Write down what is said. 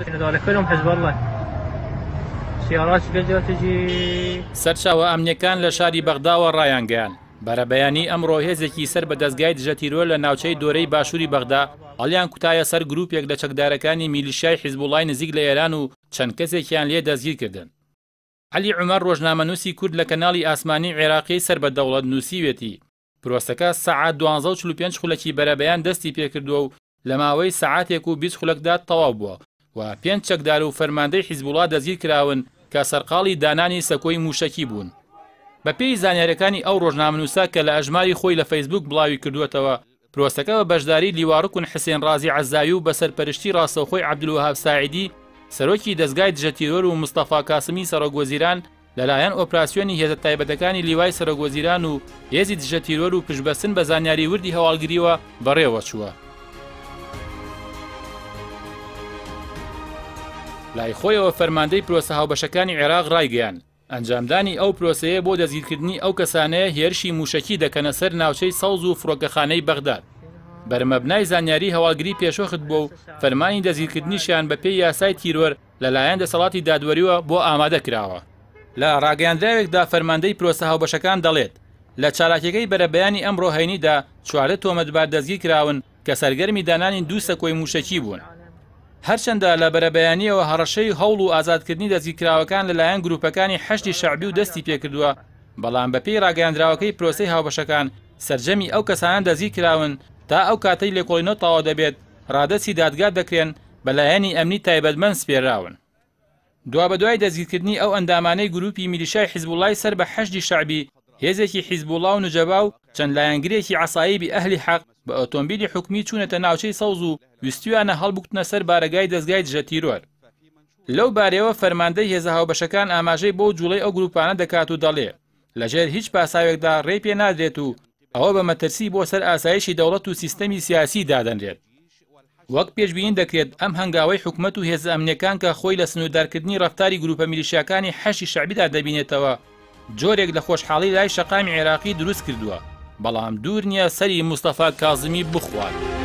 ذلك حزب الله سيارات قدرت تجي سەرچاوە ئەمنیەکان لە شاری بەغداوە ڕایانگەیان بەرەبەیانی ئەمڕۆ هێزێکی سەر بە دەستگای دژە تیرۆر لە ناوچەی دۆرەی باشووری بەغدا هەڵیان کوتایە سەر گروپێک لە چەکدارەکانی میلیشیای حیزبوڵای نزیک لە ئێران و چەند کەسێکیان لێ دەستگیر کردن. عەلی عومەر ڕۆژنامەنووسی کورد لە کەناڵی ئاسمانی عێراقی سەر بە دەوڵەت نووسیوێتی پرۆسەکە سەعات 12:45 خولەکی بەرەبەیان دەستی پێکردووە و لە ماوەی سەعاتێک و 20 خولەکدا تەواو بووە و 5 چەکدار و فەرماندەی حیزبوڵا دەستگیر کراون کە سەرقاڵی دانانی سەکۆی موشەکی بوون. بە پێی زانیاریەکانی ئەو ڕۆژنامەنووسە کە لە ئەژماری خۆی لە فەیسبوک بڵاوی کردووەتەوە پرۆسەکە بە بەشداری لیواڕکون حسێن ڕازی عەزاوی و بە سەرپەرشتی ڕاستەوخۆی عەبدولوهاب ساعیدی سەرۆکی دەستگای دژە تیرۆر و مستەفا کاسمی سەرۆکوەزیران لەلایەن ئۆپراسیۆنی هێزە تایبەتەکانی لیوای سەرۆکوەزیران و هێزی دژە تیرۆر و پشتبەستن بە زانیاری وردی هەواڵگریەوە بەڕێوە چووە. لای خۆیەوە فەرماندەی پرۆسە هاوبەشەکانی عێراق ڕایگەیان ئەنجامدانی ئەو پرۆسەیە بۆ دەستگیرکردنی ئەو کەسانەیە هێرشی موشەکی دەکەنە سەر ناوچەی سەوز و فڕۆکەخانەی بەغداد. بەرمەبنای زانیاری هەواڵگری پێشۆخت بووە و فەرمانی دەستگیرکردنیشیان بە پێی یاسای تیرۆر لەلایەن دەسەڵاتی دادوەریەوە بۆ ئامادە کراوە. لە ڕاگەیاندراوێکدا فەرماندەی پرۆسە هاوبەشەکان دەڵێت لە چالاکیەکەی بەرەبەیانی ئەمڕۆ هەینیدا 4 تۆمەتبار دەستگیر کراون کە سەرگەرمی دانانی 2 سەکۆی موشەکی بوون. هەرچەندە لە بەرەبەیانیەوە هەڕەشەی هەوڵ و ئازادکردنی دەستگیرکراوەکان لەلایەن گروپەکانی حەشتی شەعبی و دەستی پێکردووە بەڵام بەپێی ڕاگەیاندراوەکەی پرۆسەی هاوبەشەکان سەرجەمی ئەو کەسانان دەستگیر کراون تا ئەو کاتەی لێکۆڵینەوە تەواو دەبێت ڕادەسی دادگا دەکرێن بەلایەنی ئەمنی تایبەتمەند سپێراون. دوابەدوای دەستگیرکردنی ئەو ئەندامانەی گروپی میلیشای حیزبوڵای سەر بە حەشتی شەعبی هێزێکی حیزبوڵا و نوجەبا و چەند لایەنگرێکی عەسایبی ئەهلی حەق بە ئۆتۆمبیلی حکومی چوونەتە ناوچەی سەوز و ویستویانە هەڵبگوتنە سەر بارەگای دەستگای دژە تیرۆر. لەو بارەوە فەرماندەی هێزە هاوبەشەکان ئاماژەی بۆ جوڵەی ئەو گروپانە دەکات و دەڵێ لەژێر هیچ پاساوێکدا ڕێ پێ نادرێت و ئەوە بە مەترسی بۆ سەر ئاسایشی دەوڵەت و سیستەمی سیاسی دادەنرێت. وەک پێشبین دەکرێت ئەم هەنگاوەی حکومەت و هێزە ئەمنیەکان کە خۆی لە سنووردارکردنی ڕەفتاری گروپە میلیشیاکانی حەشی شەعبیدا دەبینێتەوە جۆرێک لە خۆشحاڵی لای شەقامی عێراقی دروست کردووە بەڵام دوور نییە سەری مستەفا کاظمی بخوات.